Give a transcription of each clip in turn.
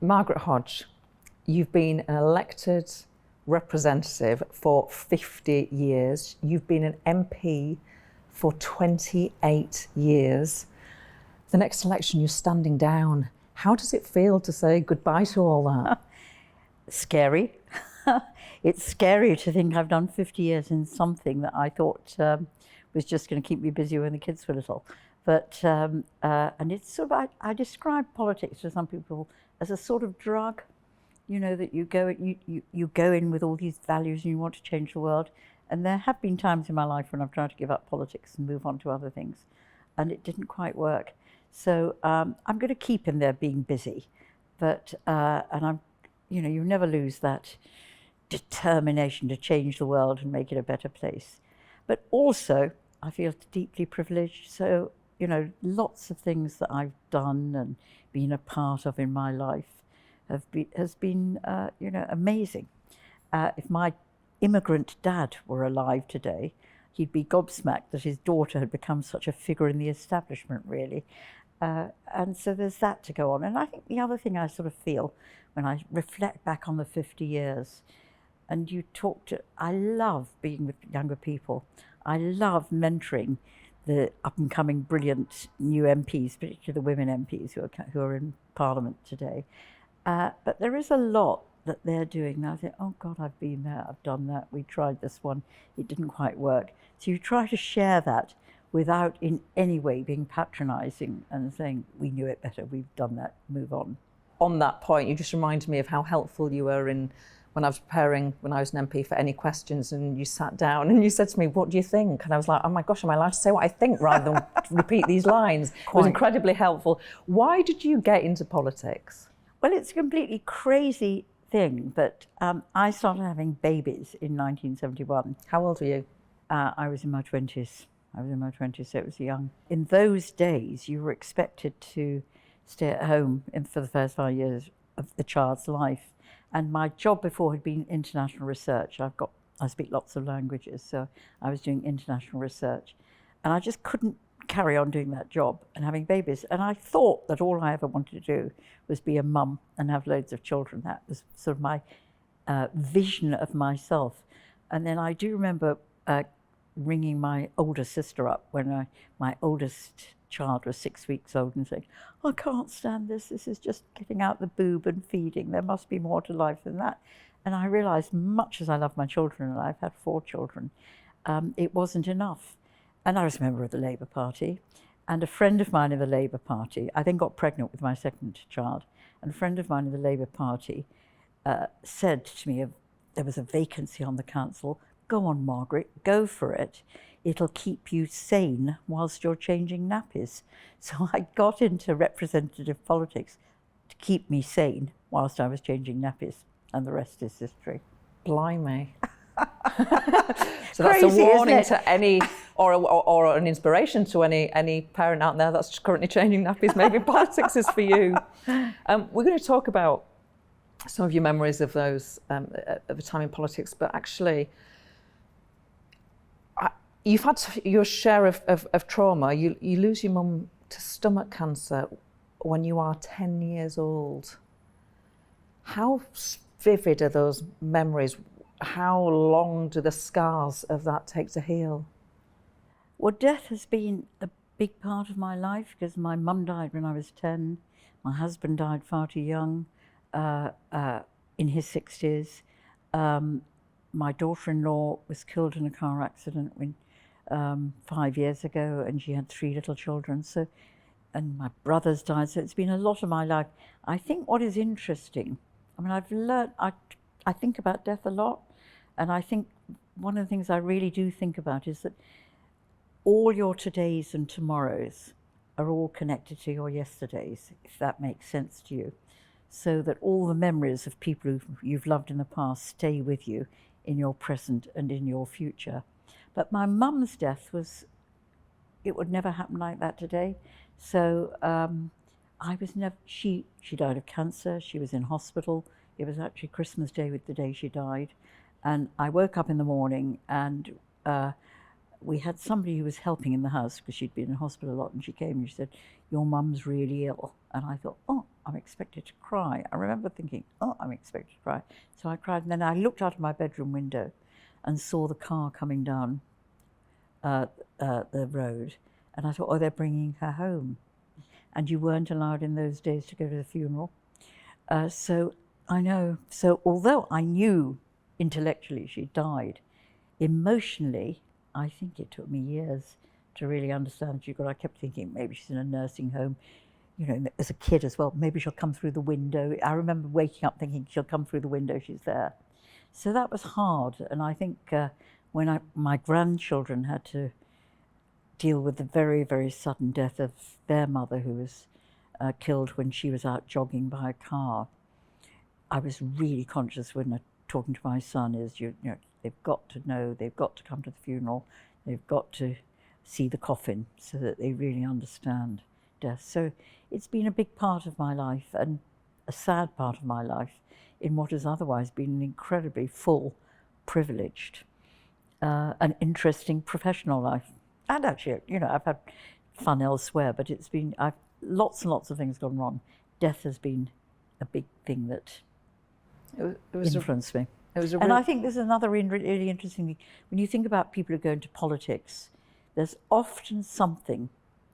Margaret Hodge, you've been an elected representative for 50 years. You've been an MP for 28 years. The next election, you're standing down. How does it feel to say goodbye to all that? Scary. It's scary to think I've done 50 years in something that I thought was just going to keep me busy when the kids were little. But, and it's sort of, I describe politics to some people as a sort of drug, you know, that you go in with all these values and you want to change the world. And there have been times in my life when I've tried to give up politics and move on to other things, and it didn't quite work. So I'm going to keep in there being busy, but, and I'm, you know, you never lose that determination to change the world and make it a better place. But also, I feel deeply privileged. So, you know, lots of things that I've done and been a part of in my life has been, you know, amazing. If my immigrant dad were alive today, he'd be gobsmacked that his daughter had become such a figure in the establishment, really. And so there's that to go on. And I think the other thing I sort of feel when I reflect back on the 50 years, and you talk to, I love being with younger people. I love mentoring the up-and-coming brilliant new MPs, particularly the women MPs who are in Parliament today. But there is a lot that they're doing now. I think, oh God, I've been there, I've done that, we tried this one, it didn't quite work. So you try to share that without in any way being patronising and saying, we knew it better, we've done that, move on. On that point, you just reminded me of how helpful you were when I was preparing, when I was an MP, for any questions, and you sat down and you said to me, what do you think? And I was like, oh my gosh, am I allowed to say what I think rather than repeat these lines? It was incredibly helpful. Why did you get into politics? Well, it's a completely crazy thing, but I started having babies in 1971. How old were you? I was in my 20s. So it was young. In those days, you were expected to stay at home for the first 5 years of the child's life. And my job before had been international research. I speak lots of languages, so I was doing international research. And I just couldn't carry on doing that job and having babies. And I thought that all I ever wanted to do was be a mum and have loads of children. That was sort of my vision of myself. And then I do remember ringing my older sister up when my oldest child was 6 weeks old and saying, I can't stand this. This is just getting out the boob and feeding. There must be more to life than that. And I realised, much as I love my children, and I've had 4 children, it wasn't enough. And I was a member of the Labour Party, and a friend of mine in the Labour Party, I then got pregnant with my second child, and a friend of mine in the Labour Party said to me, there was a vacancy on the council, go on, Margaret, go for it. It'll keep you sane whilst you're changing nappies. So I got into representative politics to keep me sane whilst I was changing nappies, and the rest is history. Blimey. So that's crazy, a warning to any, or an inspiration to any parent out there that's currently changing nappies. Maybe politics is for you. We're going to talk about some of your memories of those of a time in politics, but actually, you've had your share of trauma. You lose your mum to stomach cancer when you are 10 years old. How vivid are those memories? How long do the scars of that take to heal? Well, death has been a big part of my life because my mum died when I was 10. My husband died far too young, in his 60s. My daughter-in-law was killed in a car accident 5 years ago, and she had 3 little children. So, and my brothers died. So it's been a lot of my life. I think what is interesting, I mean, I've learned, I think about death a lot, and I think one of the things I really do think about is that all your todays and tomorrows are all connected to your yesterdays, if that makes sense to you. So that all the memories of people who you've loved in the past stay with you in your present and in your future. But my mum's death it would never happen like that today. So she died of cancer, she was in hospital. It was actually Christmas Day with the day she died. And I woke up in the morning and we had somebody who was helping in the house because she'd been in hospital a lot, and she came and she said, "Your mum's really ill." And I thought, oh, I'm expected to cry. I remember thinking, oh, I'm expected to cry. So I cried, and then I looked out of my bedroom window and saw the car coming down the road, and I thought, oh, they're bringing her home. And you weren't allowed in those days to go to the funeral. So I know. So although I knew intellectually she died, emotionally, I think it took me years to really understand she got. I kept thinking maybe she's in a nursing home, you know, as a kid as well. Maybe she'll come through the window. I remember waking up thinking she'll come through the window, she's there. So that was hard. And I think when my grandchildren had to deal with the very, very sudden death of their mother, who was killed when she was out jogging by a car, I was really conscious when talking to my son is, you know, they've got to know, they've got to come to the funeral, they've got to see the coffin so that they really understand death. So it's been a big part of my life, and a sad part of my life in what has otherwise been an incredibly full, privileged, and interesting professional life. And actually, you know, I've had fun elsewhere, but it's been, lots and lots of things gone wrong. Death has been a big thing that influenced me. And I think there's another really interesting thing. When you think about people who go into politics, there's often something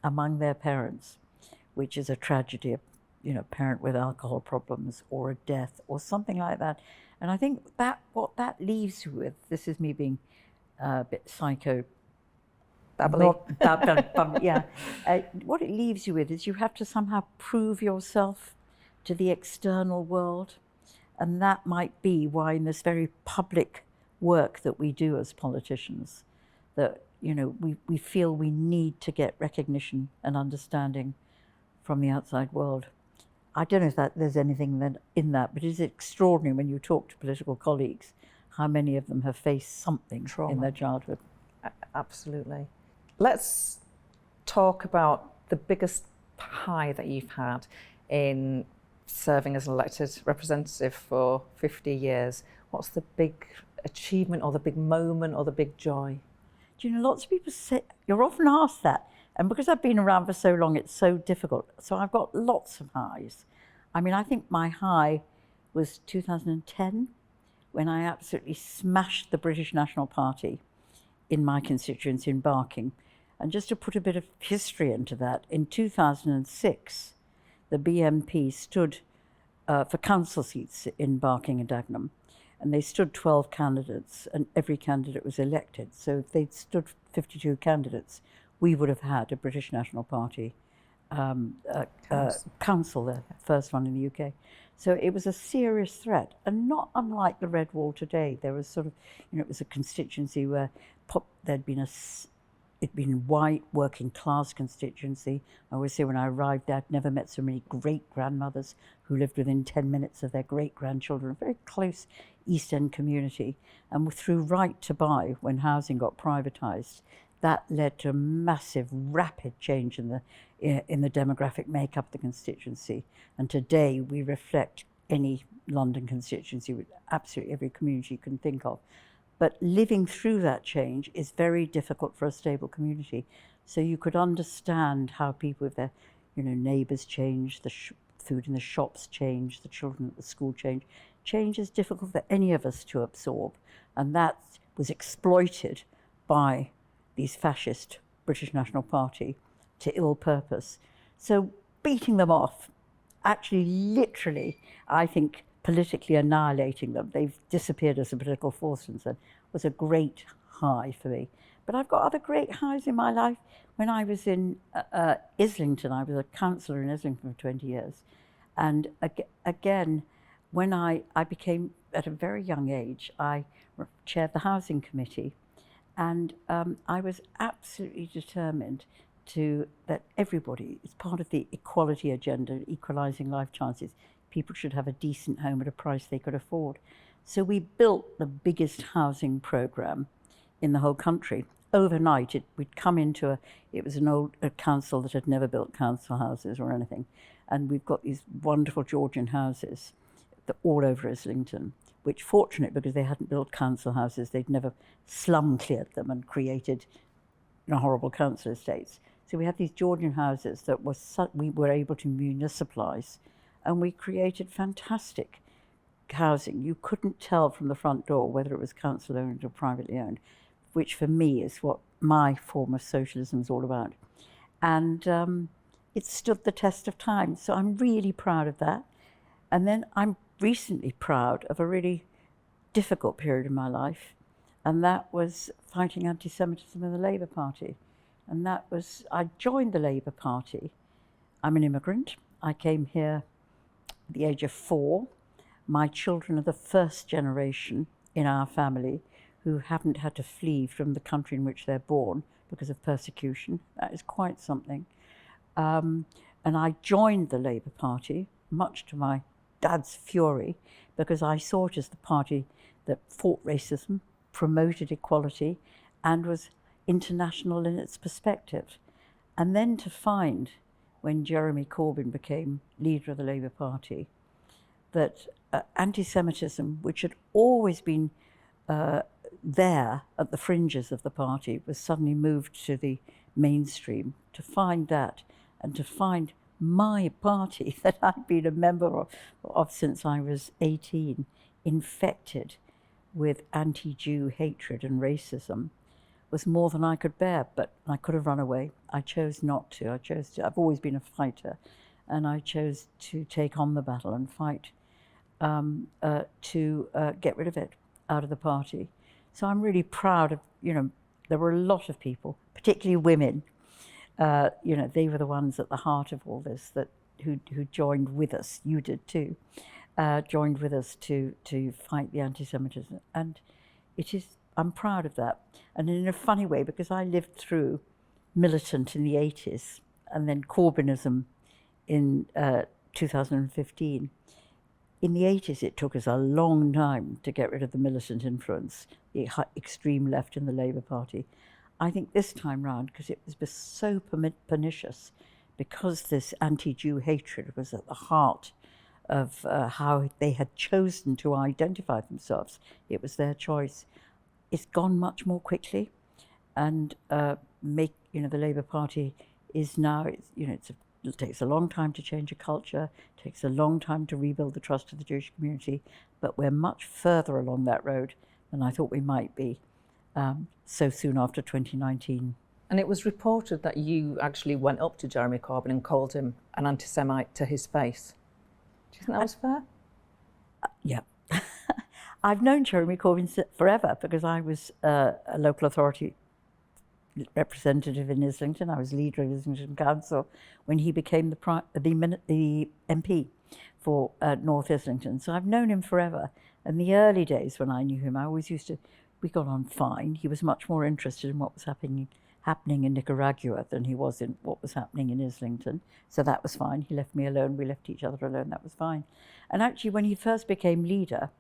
among their parents, which is a tragedy, you know, a parent with alcohol problems or a death or something like that. And I think that what that leaves you with, this is me being a bit psycho, babbly. Yeah. What it leaves you with is you have to somehow prove yourself to the external world. And that might be why in this very public work that we do as politicians, that, you know, we feel we need to get recognition and understanding from the outside world. I don't know if there's anything in that, but it's extraordinary when you talk to political colleagues, how many of them have faced something trauma in their childhood. Absolutely. Let's talk about the biggest high that you've had in serving as an elected representative for 50 years. What's the big achievement or the big moment or the big joy? Do you know, lots of people say, you're often asked that, and because I've been around for so long, it's so difficult. So I've got lots of highs. I mean, I think my high was 2010, when I absolutely smashed the British National Party in my constituency in Barking. And just to put a bit of history into that, in 2006, the BNP stood for council seats in Barking and Dagenham, and they stood 12 candidates, and every candidate was elected. So if they'd stood 52 candidates, we would have had a British National Party council, the first one in the UK. So it was a serious threat, and not unlike the Red Wall today. There was sort of, you know, it was a constituency where it'd been white, working class constituency. I always say when I arrived there, I'd never met so many great-grandmothers who lived within 10 minutes of their great-grandchildren, a very close East End community. And through right to buy, when housing got privatised, that led to a massive, rapid change in the demographic makeup of the constituency. And today we reflect any London constituency with absolutely every community you can think of. But living through that change is very difficult for a stable community. So you could understand how people, if their, you know, neighbours change, the food in the shops change, the children at the school change. Change is difficult for any of us to absorb. And that was exploited by these fascist British National Party to ill purpose. So beating them off, actually literally, I think, politically annihilating them, they've disappeared as a political force since then, was a great high for me. But I've got other great highs in my life. When I was in Islington, I was a councillor in Islington for 20 years. And again, when I became, at a very young age, I chaired the housing committee. And I was absolutely determined that everybody, it's part of the equality agenda, equalising life chances. People should have a decent home at a price they could afford. So we built the biggest housing programme in the whole country. Overnight, we'd come into it was an old council that had never built council houses or anything. And we've got these wonderful Georgian houses all over Islington, which fortunate because they hadn't built council houses, they'd never slum cleared them and created in a horrible council estates. So we had these Georgian houses that we were able to municipalise, and we created fantastic housing. You couldn't tell from the front door whether it was council owned or privately owned, which for me is what my form of socialism is all about. And it stood the test of time. So I'm really proud of that. And then I'm recently proud of a really difficult period in my life, and that was fighting anti-Semitism in the Labour Party. And that was, I joined the Labour Party. I'm an immigrant. I came here at the age of 4. My children are the first generation in our family who haven't had to flee from the country in which they're born because of persecution. That is quite something. And I joined the Labour Party, much to my dad's fury, because I saw it as the party that fought racism, promoted equality, and was international in its perspective. And then to find, when Jeremy Corbyn became leader of the Labour Party, that anti-Semitism, which had always been there at the fringes of the party, was suddenly moved to the mainstream. To find that, and to find my party that I'd been a member of since I was 18, infected with anti-Jew hatred and racism, was more than I could bear. But I could have run away. I chose not to. I've always been a fighter, and I chose to take on the battle and fight to get rid of it out of the party. So I'm really proud of, there were a lot of people, particularly women, they were the ones at the heart of all this, who joined with us. You did too. Joined with us to fight the anti-Semitism, and I'm proud of that. And in a funny way, because I lived through militant in the 80s and then Corbynism in 2015. In the 80s, it took us a long time to get rid of the militant influence, the extreme left in the Labour Party. I think this time round, because it was so pernicious, because this anti-Jew hatred was at the heart of how they had chosen to identify themselves. It was their choice. It's gone much more quickly, and the Labour Party is now, it takes a long time to change a culture, it takes a long time to rebuild the trust of the Jewish community, but we're much further along that road than I thought we might be so soon after 2019. And it was reported that you actually went up to Jeremy Corbyn and called him an anti-Semite to his face. Do you think that was fair? Yeah. I've known Jeremy Corbyn forever, because I was a local authority representative in Islington. I was leader of Islington Council when he became the MP for North Islington. So I've known him forever. In the early days when I knew him, we got on fine. He was much more interested in what was happening in Nicaragua than he was in what was happening in Islington. So that was fine. He left me alone. We left each other alone. That was fine. And actually, when he first became leader,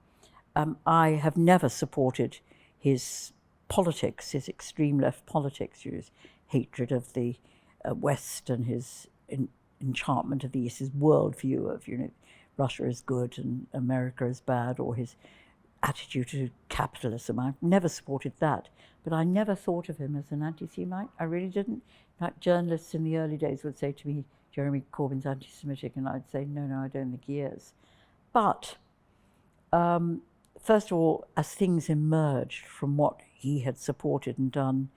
I have never supported his politics, his extreme left politics, his hatred of the West and his enchantment of the East, his worldview of, Russia is good and America is bad, or his attitude to capitalism. I've never supported that, but I never thought of him as an anti-Semite. I really didn't. In fact, journalists in the early days would say to me, Jeremy Corbyn's anti-Semitic, and I'd say, no, I don't think he is. But first of all, as things emerged from what he had supported and done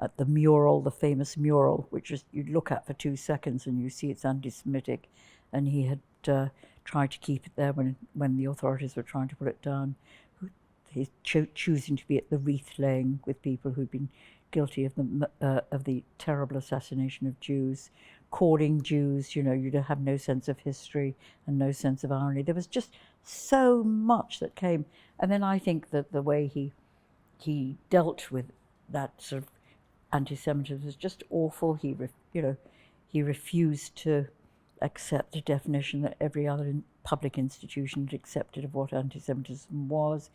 at the mural, the famous mural, which is, you'd look at for 2 seconds and you see it's anti-Semitic, and he had tried to keep it there when the authorities were trying to put it down. He's choosing to be at the wreath laying with people who'd been guilty of the terrible assassination of Jews, calling Jews, you'd have no sense of history and no sense of irony. There was just so much that came. And then I think that the way he dealt with that sort of anti-Semitism was just awful. He refused to accept a definition that every other public institution had accepted of what anti-Semitism was.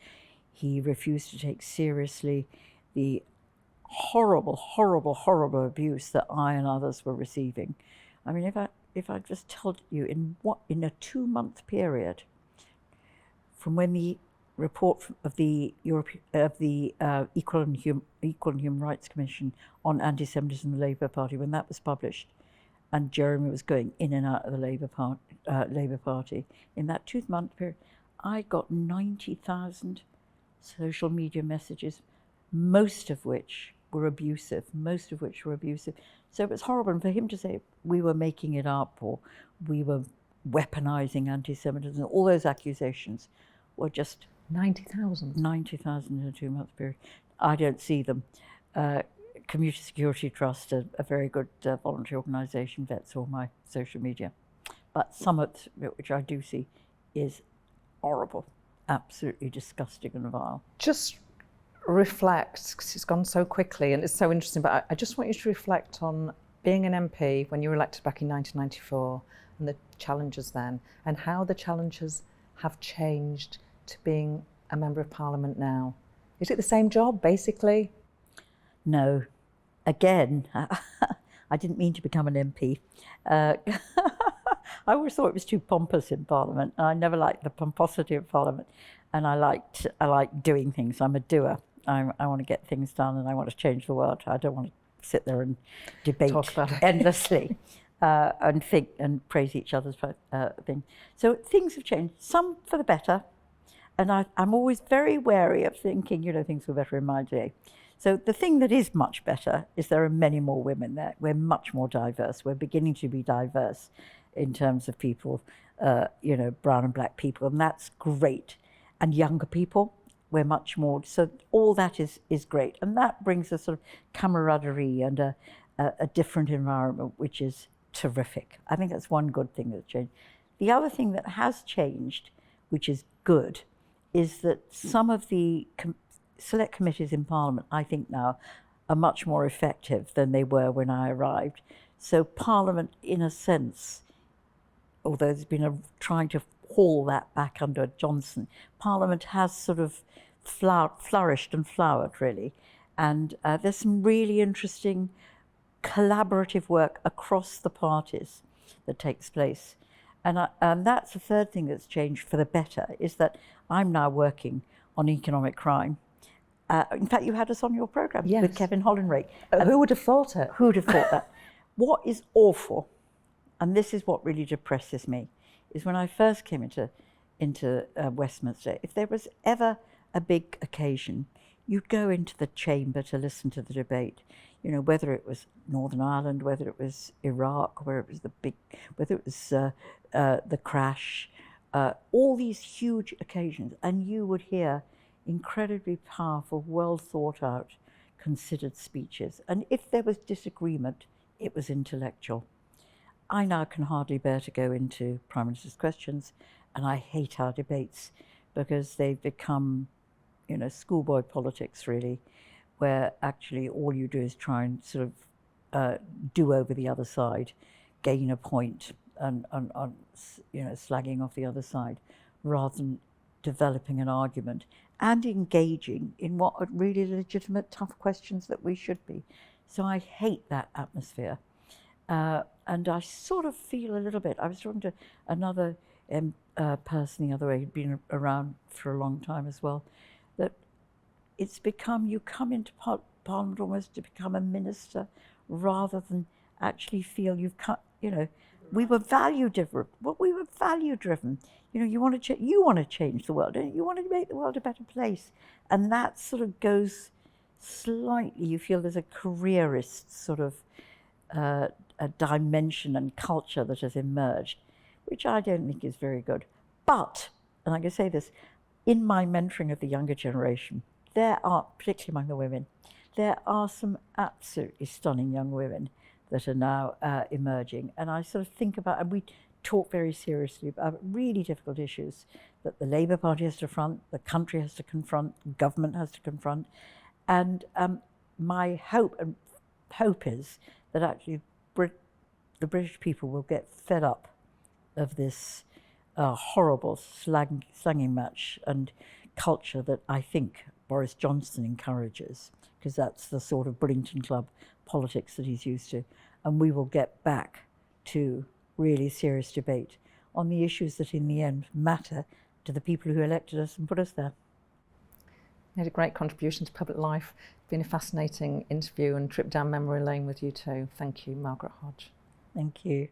He refused to take seriously the horrible, horrible, horrible abuse that I and others were receiving. I mean, if I just told you in a 2-month period, from when the report of the Equal and Human Rights Commission on anti-Semitism in the Labour Party, when that was published, and Jeremy was going in and out of the Labour Party, in that 2-month period, I got 90,000 social media messages, most of which were abusive. So it was horrible. And for him to say we were making it up or we were weaponizing anti-Semitism, all those accusations were just 90,000. 90,000 in a 2-month period. I don't see them. Community Security Trust, a very good voluntary organisation, vets all my social media. But some of it, which I do see, is horrible, absolutely disgusting and vile. Just reflect, because it's gone so quickly and it's so interesting, but I just want you to reflect on being an MP when you were elected back in 1994 and the challenges then, and how the challenges have changed to being a Member of Parliament now. Is it the same job, basically? No. Again, I didn't mean to become an MP. I always thought it was too pompous in Parliament, and I never liked the pomposity of Parliament. And I like doing things. I'm a doer. I want to get things done, and I want to change the world. I don't want to sit there and debate endlessly and think and praise each other's thing. So things have changed, some for the better, and I'm always very wary of thinking, things were better in my day. So the thing that is much better is there are many more women there. We're much more diverse. We're beginning to be diverse in terms of people, brown and black people, and that's great. And younger people, we're much more. So all that is great, and that brings a sort of camaraderie and a different environment, which is terrific. I think that's one good thing that's changed. The other thing that has changed, which is good, is that some of the select committees in Parliament, I think now, are much more effective than they were when I arrived. So Parliament, in a sense, although there's been trying to haul that back under Johnson, Parliament has sort of flourished and flowered, really. And there's some really interesting collaborative work across the parties that takes place. And that's the third thing that's changed for the better, is that I'm now working on economic crime. In fact, you had us on your programme with Kevin Hollinrake. Who would have thought it? Who would have thought that? What is awful, and this is what really depresses me, is when I first came into Westminster, if there was ever a big occasion, you'd go into the chamber to listen to the debate. Whether it was Northern Ireland, whether it was Iraq, whether it was the crash, all these huge occasions, and you would hear incredibly powerful, well thought out, considered speeches. And if there was disagreement, it was intellectual. I now can hardly bear to go into Prime Minister's questions, and I hate our debates because they've become, schoolboy politics, really, where actually all you do is try and sort of do over the other side, gain a point, and slagging off the other side, rather than developing an argument and engaging in what are really legitimate, tough questions that we should be. So I hate that atmosphere. And I sort of feel a little bit, I was talking to another person the other way, who'd been around for a long time as well, that it's become, you come into Parliament almost to become a minister rather than actually feel you've cut, we were value driven. We were value driven. You want to change the world, don't you? You want to make the world a better place. And that sort of goes slightly, you feel there's a careerist sort of a dimension and culture that has emerged, which I don't think is very good. But, and I can say this, in my mentoring of the younger generation, there are, particularly among the women, there are some absolutely stunning young women that are now emerging. And I sort of think about, and we talk very seriously about really difficult issues that the Labour Party has to confront, the country has to confront, the government has to confront. And my hope is that actually the British people will get fed up of this horrible slanging match and culture that I think Boris Johnson encourages, because that's the sort of Bullington Club politics that he's used to. And we will get back to really serious debate on the issues that in the end matter to the people who elected us and put us there. Made a great contribution to public life. Been a fascinating interview and trip down memory lane with you too. Thank you, Margaret Hodge. Thank you.